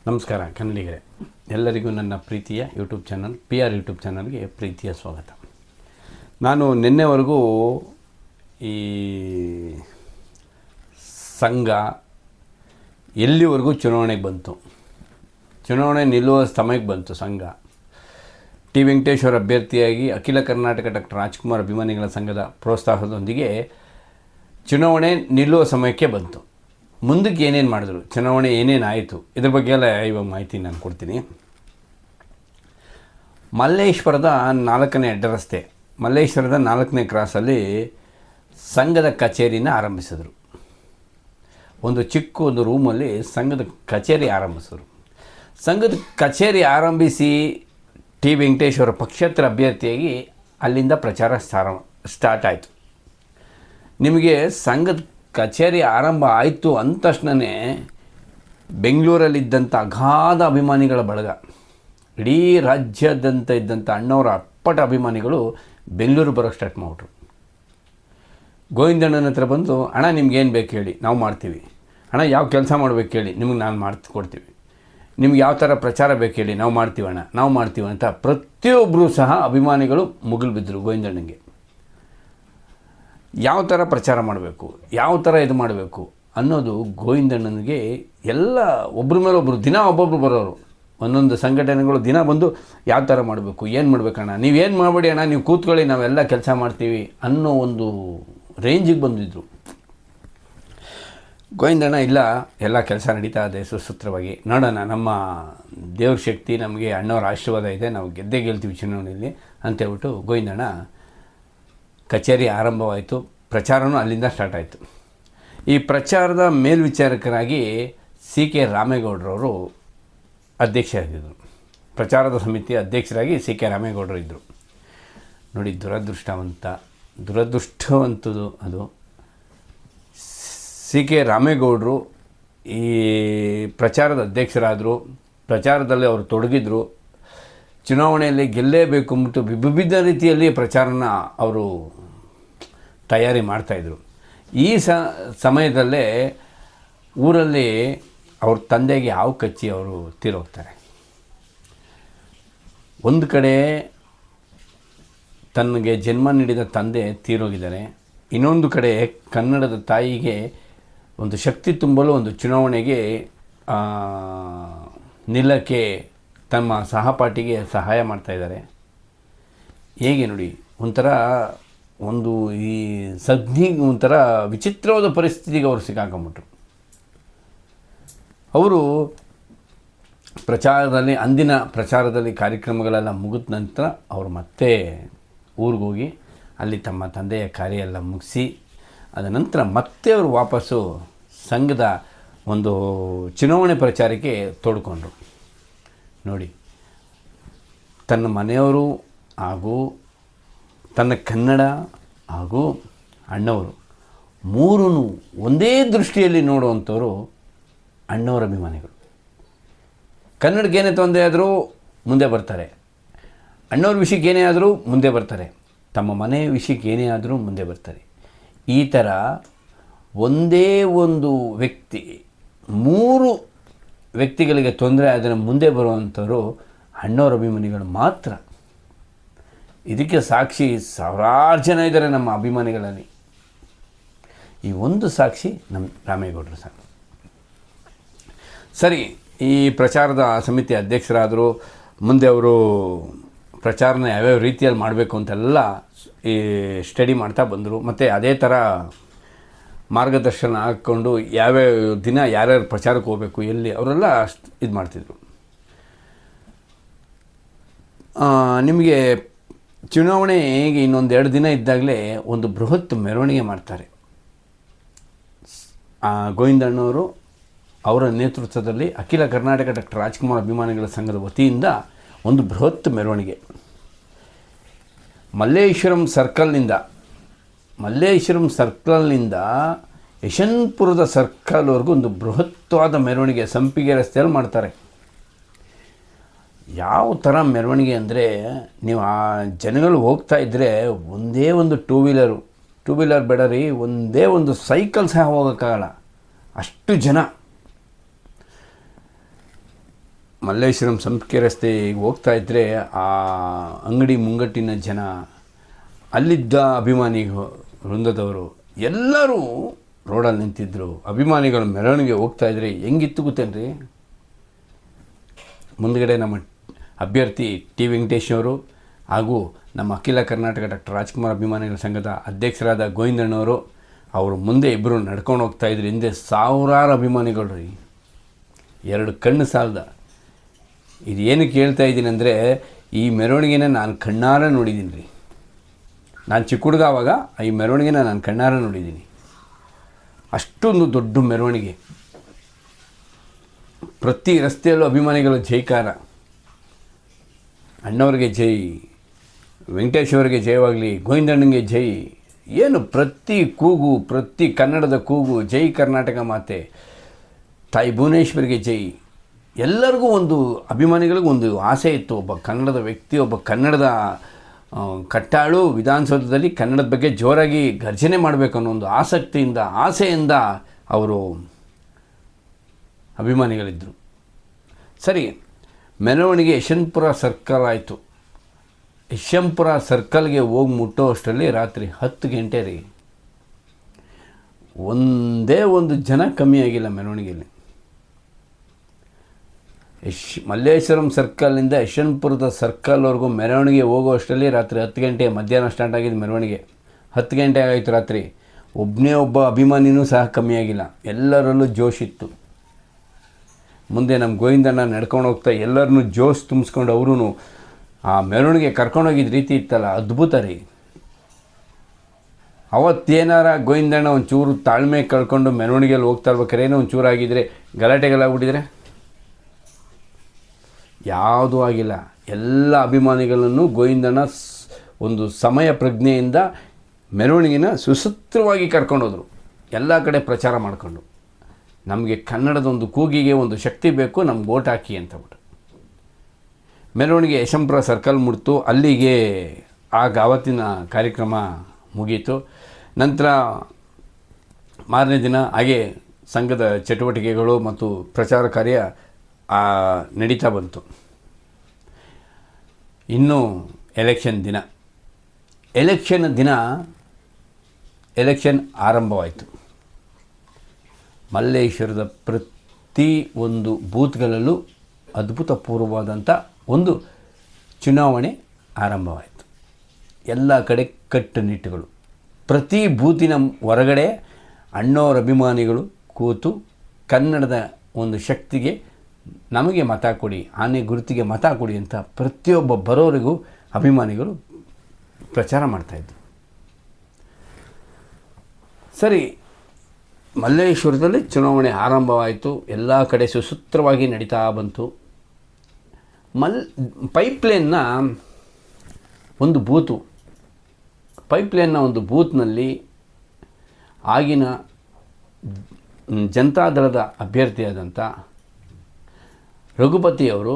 ನಮಸ್ಕಾರ ಕನ್ನಡಿಗರೇ, ಎಲ್ಲರಿಗೂ ನನ್ನ ಪ್ರೀತಿಯ ಯೂಟ್ಯೂಬ್ ಚಾನಲ್ PR ಯೂಟ್ಯೂಬ್ ಚಾನಲ್ಗೆ ಪ್ರೀತಿಯ ಸ್ವಾಗತ. ನಾನು ನಿನ್ನೆವರೆಗೂ ಈ ಸಂಘ ಎಲ್ಲಿವರೆಗೂ ಚುನಾವಣೆಗೆ ಬಂತು, ಚುನಾವಣೆ ನಿಲ್ಲುವ ಸಮಯಕ್ಕೆ ಬಂತು. ಸಂಘ ಟಿ ವೆಂಕಟೇಶ್ವರ ಅಭ್ಯರ್ಥಿಯಾಗಿ ಅಖಿಲ ಕರ್ನಾಟಕ ಡಾಕ್ಟರ್ ರಾಜ್ಕುಮಾರ್ ಅಭಿಮಾನಿಗಳ ಸಂಘದ ಪ್ರೋತ್ಸಾಹದೊಂದಿಗೆ ಚುನಾವಣೆ ನಿಲ್ಲುವ ಸಮಯಕ್ಕೆ ಬಂತು. ಮುಂದಕ್ಕೆ ಏನೇನು ಮಾಡಿದ್ರು, ಚುನಾವಣೆ ಏನೇನು ಆಯಿತು, ಇದ್ರ ಬಗ್ಗೆ ಎಲ್ಲ ಇವಾಗ ಮಾಹಿತಿ ನಾನು ಕೊಡ್ತೀನಿ. ಮಲ್ಲೇಶ್ವರದ 4ನೇ ಅಡ್ಡರಸ್ತೆ, ಮಲ್ಲೇಶ್ವರದ 4ನೇ ಕ್ರಾಸಲ್ಲಿ ಸಂಘದ ಕಚೇರಿನ ಆರಂಭಿಸಿದ್ರು. ಒಂದು ಚಿಕ್ಕ ರೂಮಲ್ಲಿ ಸಂಘದ ಕಚೇರಿ ಆರಂಭಿಸಿದ್ರು. ಸಂಘದ ಕಚೇರಿ ಆರಂಭಿಸಿ ಟಿ ವೆಂಕಟೇಶ್ವರ ಪಕ್ಷೇತರ ಅಭ್ಯರ್ಥಿಯಾಗಿ ಅಲ್ಲಿಂದ ಪ್ರಚಾರ ಸ್ಟಾರ್ಟ್ ಆಯಿತು. ನಿಮಗೆ ಸಂಘದ ಕಚೇರಿ ಆರಂಭ ಆಯಿತು ಅಂದ ತಕ್ಷಣವೇ ಬೆಂಗಳೂರಲ್ಲಿದ್ದಂಥ ಅಗಾಧ ಅಭಿಮಾನಿಗಳ ಬಳಗ, ಇಡೀ ರಾಜ್ಯಾದ್ಯಂತ ಇದ್ದಂಥ ಅಣ್ಣವರ ಅಪ್ಪಟ ಅಭಿಮಾನಿಗಳು ಬೆಂಗಳೂರು ಬರೋಕ್ಕೆ ಸ್ಟಾರ್ಟ್ ಮಾಡಿಬಿಟ್ರು. ಗೋವಿಂದಣ್ಣನ ಹತ್ರ ಬಂದು, ಅಣ್ಣ ನಿಮ್ಗೇನು ಬೇಕು ಹೇಳಿ, ನಾವು ಮಾಡ್ತೀವಿ. ಅಣ್ಣ ಯಾವ ಕೆಲಸ ಮಾಡಬೇಕು ಹೇಳಿ, ನಿಮಗೆ ನಾನು ಕೊಡ್ತೀವಿ. ನಿಮ್ಗೆ ಯಾವ ಥರ ಪ್ರಚಾರ ಬೇಕು ಹೇಳಿ, ನಾವು ಮಾಡ್ತೀವಣ್ಣ, ನಾವು ಮಾಡ್ತೀವಿ ಅಂತ ಪ್ರತಿಯೊಬ್ಬರೂ ಸಹ ಅಭಿಮಾನಿಗಳು ಮುಗಿಲು ಬಿದ್ದರು ಗೋವಿಂದಣ್ಣನಿಗೆ. ಯಾವ ಥರ ಪ್ರಚಾರ ಮಾಡಬೇಕು, ಯಾವ ಥರ ಇದು ಮಾಡಬೇಕು ಅನ್ನೋದು ಗೋವಿಂದಣ್ಣನಿಗೆ ಎಲ್ಲ ಒಬ್ಬರ ಮೇಲೆ ಒಬ್ಬರು ದಿನ ಒಬ್ಬೊಬ್ರು ಬರೋರು. ಒಂದೊಂದು ಸಂಘಟನೆಗಳು ದಿನ ಬಂದು ಯಾವ ಥರ ಮಾಡಬೇಕು, ಏನು ಮಾಡಬೇಕಣ್ಣ, ನೀವೇನು ಮಾಡಬೇಡಿ ಅಣ್ಣ, ನೀವು ಕೂತ್ಕೊಳ್ಳಿ, ನಾವೆಲ್ಲ ಕೆಲಸ ಮಾಡ್ತೀವಿ ಅನ್ನೋ ಒಂದು ರೇಂಜಿಗೆ ಬಂದಿದ್ದರು. ಗೋವಿಂದಣ್ಣ ಇಲ್ಲ, ಎಲ್ಲ ಕೆಲಸ ನಡೀತಾ ಇದೆ ಸುಸೂತ್ರವಾಗಿ, ನೋಡೋಣ, ನಮ್ಮ ದೇವ್ರ ಶಕ್ತಿ, ನಮಗೆ ಅಣ್ಣವರ ಆಶೀರ್ವಾದ ಇದೆ, ನಾವು ಗೆದ್ದೇ ಗೆಲ್ತೀವಿ ಚುನಾವಣೆಯಲ್ಲಿ ಅಂತೇಳ್ಬಿಟ್ಟು ಗೋವಿಂದಣ್ಣ ಕಚೇರಿ ಆರಂಭವಾಯಿತು. ಪ್ರಚಾರನೂ ಅಲ್ಲಿಂದ ಸ್ಟಾರ್ಟ್ ಆಯಿತು. ಈ ಪ್ರಚಾರದ ಮೇಲ್ವಿಚಾರಕರಾಗಿ CK ರಾಮೇಗೌಡರವರು ಅಧ್ಯಕ್ಷರಾಗಿದ್ದರು. ಪ್ರಚಾರದ ಸಮಿತಿಯ ಅಧ್ಯಕ್ಷರಾಗಿ CK ರಾಮೇಗೌಡರು ಇದ್ದರು. ನೋಡಿ, ದುರದೃಷ್ಟವಂತದ್ದು ಅದು. CK ರಾಮೇಗೌಡರು ಈ ಪ್ರಚಾರದ ಅಧ್ಯಕ್ಷರಾದರು. ಪ್ರಚಾರದಲ್ಲಿ ಅವರು ತೊಡಗಿದ್ರು. ಚುನಾವಣೆಯಲ್ಲಿ ಗೆಲ್ಲೇಬೇಕು ಅಂದ್ಬಿಟ್ಟು ವಿವಿಧ ರೀತಿಯಲ್ಲಿ ಪ್ರಚಾರನ ಅವರು ತಯಾರಿ ಮಾಡ್ತಾಯಿದ್ರು. ಈ ಸಮಯದಲ್ಲೇ ಊರಲ್ಲಿ ಅವ್ರ ತಂದೆಗೆ ಹಾವು ಕಚ್ಚಿ ಅವರು ತೀರೋಗ್ತಾರೆ. ಒಂದು ಕಡೆ ತನಗೆ ಜನ್ಮ ನೀಡಿದ ತಂದೆ ತೀರೋಗಿದ್ದಾರೆ, ಇನ್ನೊಂದು ಕಡೆ ಕನ್ನಡದ ತಾಯಿಗೆ ಒಂದು ಶಕ್ತಿ ತುಂಬಲು ಒಂದು ಚುನಾವಣೆಗೆ ನಿಲ್ಲಕ್ಕೆ ತಮ್ಮ ಸಹಪಾಠಿಗೆ ಸಹಾಯ ಮಾಡ್ತಾಯಿದ್ದಾರೆ. ಹೇಗೆ ನೋಡಿ, ಈ ಒಂಥರ ವಿಚಿತ್ರವಾದ ಪರಿಸ್ಥಿತಿಗೆ ಅವರು ಸಿಕ್ಕಾಕೊಂಬಿಟ್ರು. ಅವರು ಅಂದಿನ ಪ್ರಚಾರದಲ್ಲಿ ಕಾರ್ಯಕ್ರಮಗಳೆಲ್ಲ ಮುಗಿದ ನಂತರ ಅವರು ಮತ್ತೆ ಊರಿಗೋಗಿ ಅಲ್ಲಿ ತಮ್ಮ ತಂದೆಯ ಕಾರ್ಯ ಎಲ್ಲ ಮುಗಿಸಿ ಅದ ನಂತರ ಮತ್ತೆ ಅವರು ವಾಪಸ್ಸು ಸಂಘದ ಒಂದು ಚುನಾವಣೆ ಪ್ರಚಾರಕ್ಕೆ ತೋಡ್ಕೊಂಡ್ರು. ನೋಡಿ, ತನ್ನ ಮನೆಯವರು ಹಾಗೂ ತನ್ನ ಕನ್ನಡ ಹಾಗೂ ಅಣ್ಣವರು ಮೂರೂ ಒಂದೇ ದೃಷ್ಟಿಯಲ್ಲಿ ನೋಡುವಂಥವರು ಅಣ್ಣವರ ಅಭಿಮಾನಿಗಳು. ಕನ್ನಡಕ್ಕೆ ಏನೇ ತೊಂದರೆ ಆದರೂ ಮುಂದೆ ಬರ್ತಾರೆ, ಅಣ್ಣವ್ರ ವಿಷಯಕ್ಕೆ ಏನೇ ಆದರೂ ಮುಂದೆ ಬರ್ತಾರೆ, ತಮ್ಮ ಮನೆ ವಿಷಯಕ್ಕೆ ಏನೇ ಆದರೂ ಮುಂದೆ ಬರ್ತಾರೆ. ಈ ಥರ ಒಂದೇ ಒಂದು ವ್ಯಕ್ತಿ 3 ವ್ಯಕ್ತಿಗಳಿಗೆ ತೊಂದರೆ ಆದರೆ ಮುಂದೆ ಬರುವಂಥವರು ಅಣ್ಣವರ ಅಭಿಮಾನಿಗಳು ಮಾತ್ರ. ಇದಕ್ಕೆ ಸಾಕ್ಷಿ ಸಾವಿರಾರು ಜನ ಇದ್ದಾರೆ ನಮ್ಮ ಅಭಿಮಾನಿಗಳಲ್ಲಿ. ಈ ಒಂದು ಸಾಕ್ಷಿ ನಮ್ಮ ರಾಮೇಗೌಡರು ಸರ್. ಸರಿ, ಈ ಪ್ರಚಾರದ ಸಮಿತಿ ಅಧ್ಯಕ್ಷರಾದರು. ಮುಂದೆ ಅವರು ಪ್ರಚಾರನ ಯಾವ್ಯಾವ ರೀತಿಯಲ್ಲಿ ಮಾಡಬೇಕು ಅಂತೆಲ್ಲ ಈ ಸ್ಟಡಿ ಮಾಡ್ತಾ ಬಂದರು. ಮತ್ತು ಅದೇ ಥರ ಮಾರ್ಗದರ್ಶನ ಹಾಕ್ಕೊಂಡು ಯಾವ್ಯಾವ ದಿನ ಯಾರ್ಯಾರು ಪ್ರಚಾರಕ್ಕೆ ಹೋಗಬೇಕು, ಎಲ್ಲಿ, ಅವರೆಲ್ಲ ಇದು ಮಾಡ್ತಿದ್ರು. ನಿಮಗೆ ಚುನಾವಣೆ ಹೇಗೆ ಇನ್ನೊಂದು 2 ದಿನ ಇದ್ದಾಗಲೇ ಒಂದು ಬೃಹತ್ ಮೆರವಣಿಗೆ ಮಾಡ್ತಾರೆ. ಗೋವಿಂದಣ್ಣವರು ಅವರ ನೇತೃತ್ವದಲ್ಲಿ ಅಖಿಲ ಕರ್ನಾಟಕ ಡಾಕ್ಟರ್ ರಾಜ್ಕುಮಾರ್ ಅಭಿಮಾನಿಗಳ ಸಂಘದ ವತಿಯಿಂದ ಒಂದು ಬೃಹತ್ ಮೆರವಣಿಗೆ ಮಲ್ಲೇಶ್ವರಂ ಸರ್ಕಲ್ನಿಂದ ಯಶವಂತಪುರದ ಸರ್ಕಲ್ವರೆಗೂ ಒಂದು ಬೃಹತ್ವಾದ ಮೆರವಣಿಗೆ ಸಂಪಿಗೆ ರಸ್ತೆಯಲ್ಲಿ ಮಾಡ್ತಾರೆ. ಯಾವ ಥರ ಮೆರವಣಿಗೆ ಅಂದರೆ, ನೀವು ಆ ಜನಗಳು ಹೋಗ್ತಾ ಇದ್ದರೆ ಒಂದೇ ಒಂದು ಟೂ ವೀಲರ್ ಬೇಡ ರೀ, ಒಂದೇ ಒಂದು ಸೈಕಲ್ ಸಹ ಹೋಗೋಕ್ಕಾಗಲ್ಲ, ಅಷ್ಟು ಜನ. ಮಲ್ಲೇಶ್ವರಂ ಸಂಪಿಗೆ ರಸ್ತೆ ಹೋಗ್ತಾ ಇದ್ದರೆ ಆ ಅಂಗಡಿ ಮುಂಗಟ್ಟಿನ ಜನ, ಅಲ್ಲಿದ್ದ ಅಭಿಮಾನಿ ವೃಂದದವರು ಎಲ್ಲರೂ ರೋಡಲ್ಲಿ ನಿಂತಿದ್ದರು. ಅಭಿಮಾನಿಗಳು ಮೆರವಣಿಗೆ ಹೋಗ್ತಾಯಿದ್ರೆ ಹೆಂಗಿತ್ತು ಗೊತ್ತೇನ್ರಿ, ಮುಂದುಗಡೆ ನಮ್ಮ ಅಭ್ಯರ್ಥಿ ಟಿ ವೆಂಕಟೇಶ್ ಅವರು ಹಾಗೂ ನಮ್ಮ ಅಖಿಲ ಕರ್ನಾಟಕ ಡಾಕ್ಟರ್ ರಾಜ್ಕುಮಾರ್ ಅಭಿಮಾನಿಗಳ ಸಂಘದ ಅಧ್ಯಕ್ಷರಾದ ಗೋವಿಂದಣ್ಣವರು ಅವರು ಮುಂದೆ ಇಬ್ಬರು ನಡ್ಕೊಂಡು ಹೋಗ್ತಾಯಿದ್ರು. ಹಿಂದೆ ಸಾವಿರಾರು ಅಭಿಮಾನಿಗಳು ರೀ, ಎರಡು ಕಣ್ಣು ಸಾಲದ. ಇದು ಏನಕ್ಕೆ ಹೇಳ್ತಾ ಇದ್ದೀನಿ ಅಂದರೆ, ಈ ಮೆರವಣಿಗೆನ ನಾನು ಕಣ್ಣಾರ ನೋಡಿದ್ದೀನಿ ರೀ. ನಾನು ಚಿಕ್ಕ ಹುಡುಗ ಆವಾಗ ಈ ಮೆರವಣಿಗೆನ ನಾನು ಕಣ್ಣಾರ ನೋಡಿದ್ದೀನಿ. ಅಷ್ಟೊಂದು ದೊಡ್ಡ ಮೆರವಣಿಗೆ, ಪ್ರತಿ ರಸ್ತೆಯಲ್ಲೂ ಅಭಿಮಾನಿಗಳ ಜೈಕಾರ. ಅಣ್ಣವ್ರಿಗೆ ಜೈ, ವೆಂಕಟೇಶ್ ಅವರಿಗೆ ಜಯವಾಗಲಿ, ಗೋವಿಂದಣ್ಣಂಗೆ ಜೈ. ಏನು ಪ್ರತಿ ಕೂಗು, ಪ್ರತಿ ಕನ್ನಡದ ಕೂಗು, ಜೈ ಕರ್ನಾಟಕ ಮಾತೆ, ತಾಯಿ ಭುವನೇಶ್ವರಿಗೆ ಜೈ. ಎಲ್ಲರಿಗೂ ಒಂದು ಅಭಿಮಾನಿಗಳಿಗೂ ಒಂದು ಆಸೆ ಇತ್ತು, ಒಬ್ಬ ಕನ್ನಡದ ವ್ಯಕ್ತಿ, ಒಬ್ಬ ಕನ್ನಡದ ಕಟ್ಟಾಳು ವಿಧಾನಸೌಧದಲ್ಲಿ ಕನ್ನಡದ ಬಗ್ಗೆ ಜೋರಾಗಿ ಗರ್ಜನೆ ಮಾಡಬೇಕು ಅನ್ನೋ ಒಂದು ಆಸಕ್ತಿಯಿಂದ, ಆಸೆಯಿಂದ ಅವರು ಅಭಿಮಾನಿಗಳಿದ್ದರು. ಸರಿ, ಮೆರವಣಿಗೆ ಯಶವಂತಪುರ ಸರ್ಕಲ್ ಆಯಿತು. ಯಶವಂತಪುರ ಸರ್ಕಲ್ಗೆ ಹೋಗಿ ಮುಟ್ಟೋ ಅಷ್ಟರಲ್ಲಿ ರಾತ್ರಿ 10 ಗಂಟೆ ರೀ. ಒಂದೇ ಒಂದು ಜನ ಕಮ್ಮಿ ಆಗಿಲ್ಲ ಮೆರವಣಿಗೆಯಲ್ಲಿ. ಮಲ್ಲೇಶ್ವರಂ ಸರ್ಕಲ್ನಿಂದ ಯಶವಂತಪುರದ ಸರ್ಕಲ್ವರೆಗೂ ಮೆರವಣಿಗೆ ಹೋಗೋ ಅಷ್ಟರಲ್ಲಿ ರಾತ್ರಿ 10 ಗಂಟೆ, ಮಧ್ಯಾಹ್ನ ಸ್ಟಾರ್ಟ್ ಆಗಿದ್ದು ಮೆರವಣಿಗೆ 10 ಗಂಟೆ ಆಯಿತು ರಾತ್ರಿ. ಒಬ್ಬ ಅಭಿಮಾನಿನೂ ಸಹ ಕಮ್ಮಿ ಆಗಿಲ್ಲ, ಎಲ್ಲರಲ್ಲೂ ಜೋಶ್ ಇತ್ತು. ಮುಂದೆ ನಮ್ಮ ಗೋವಿಂದಣ್ಣ ನಡ್ಕೊಂಡು ಹೋಗ್ತಾ ಎಲ್ಲರನ್ನೂ ಜೋಶ್ ತುಂಬಿಸ್ಕೊಂಡು ಅವರೂ ಆ ಮೆರವಣಿಗೆ ಕರ್ಕೊಂಡೋಗಿದ್ದ ರೀತಿ ಇತ್ತಲ್ಲ, ಅದ್ಭುತ ರೀ. ಅವತ್ತೇನಾರ ಗೋವಿಂದಣ್ಣ ಒಂಚೂರು ತಾಳ್ಮೆ ಕಳ್ಕೊಂಡು ಮೆರವಣಿಗೆಯಲ್ಲಿ ಹೋಗ್ತಾ ಇರ್ಬೇಕಾದ್ರೆ ಏನೋ ಒಂಚೂರು ಆಗಿದ್ದರೆ, ಗಲಾಟೆಗಳಾಗ್ಬಿಟ್ಟಿದ್ರೆ, ಯಾವುದೂ ಆಗಿಲ್ಲ. ಎಲ್ಲ ಅಭಿಮಾನಿಗಳನ್ನು ಗೋವಿಂದಣ್ಣ ಒಂದು ಸಮಯ ಪ್ರಜ್ಞೆಯಿಂದ ಮೆರವಣಿಗೆನ ಸುಸೂತ್ರವಾಗಿ ಕರ್ಕೊಂಡೋದ್ರು, ಎಲ್ಲ ಕಡೆ ಪ್ರಚಾರ ಮಾಡಿಕೊಂಡು. ನಮಗೆ ಕನ್ನಡದ ಒಂದು ಕೂಗಿಗೆ ಒಂದು ಶಕ್ತಿ ಬೇಕು, ನಮ್ಗೆ ಓಟ್ ಹಾಕಿ ಅಂತಬಿಟ್ಟು ಮೆರವಣಿಗೆ ಯಶವಂತಪುರ ಸರ್ಕಲ್ ಮುಡ್ತು. ಅಲ್ಲಿಗೆ ಆವತ್ತಿನ ಕಾರ್ಯಕ್ರಮ ಮುಗೀತು. ನಂತರ ಮಾರನೇ ದಿನ ಹಾಗೆ ಸಂಘದ ಚಟುವಟಿಕೆಗಳು ಮತ್ತು ಪ್ರಚಾರ ಕಾರ್ಯ ನಡೀತಾ ಬಂತು. ಇನ್ನು ಎಲೆಕ್ಷನ್ ದಿನ ಎಲೆಕ್ಷನ್ ಆರಂಭವಾಯಿತು. ಮಲ್ಲೇಶ್ವರದ ಪ್ರತಿ ಒಂದು ಬೂತ್ಗಳಲ್ಲೂ ಅದ್ಭುತಪೂರ್ವವಾದಂಥ ಒಂದು ಚುನಾವಣೆ ಆರಂಭವಾಯಿತು. ಎಲ್ಲ ಕಡೆ ಕಟ್ಟುನಿಟ್ಟುಗಳು. ಪ್ರತಿ ಬೂತಿನ ಹೊರಗಡೆ ಅಣ್ಣವರ ಅಭಿಮಾನಿಗಳು ಕೂತು ಕನ್ನಡದ ಒಂದು ಶಕ್ತಿಗೆ ನಮಗೆ ಮತ ಕೊಡಿ, ಆನೆ ಗುರುತಿಗೆ ಮತ ಕೊಡಿ ಅಂತ ಪ್ರತಿಯೊಬ್ಬ ಬರೋರಿಗೂ ಅಭಿಮಾನಿಗಳು ಪ್ರಚಾರ ಮಾಡ್ತಾಯಿದ್ರು. ಸರಿ, ಮಲ್ಲೇಶ್ವರದಲ್ಲಿ ಚುನಾವಣೆ ಆರಂಭವಾಯಿತು. ಎಲ್ಲ ಕಡೆ ಸುಸೂತ್ರವಾಗಿ ನಡೀತಾ ಬಂತು. ಪೈಪ್ಲೈನ್ನ ಒಂದು ಬೂತ್ನಲ್ಲಿ ಆಗಿನ ಜನತಾದಳದ ಅಭ್ಯರ್ಥಿಯಾದಂಥ ರಘುಪತಿಯವರು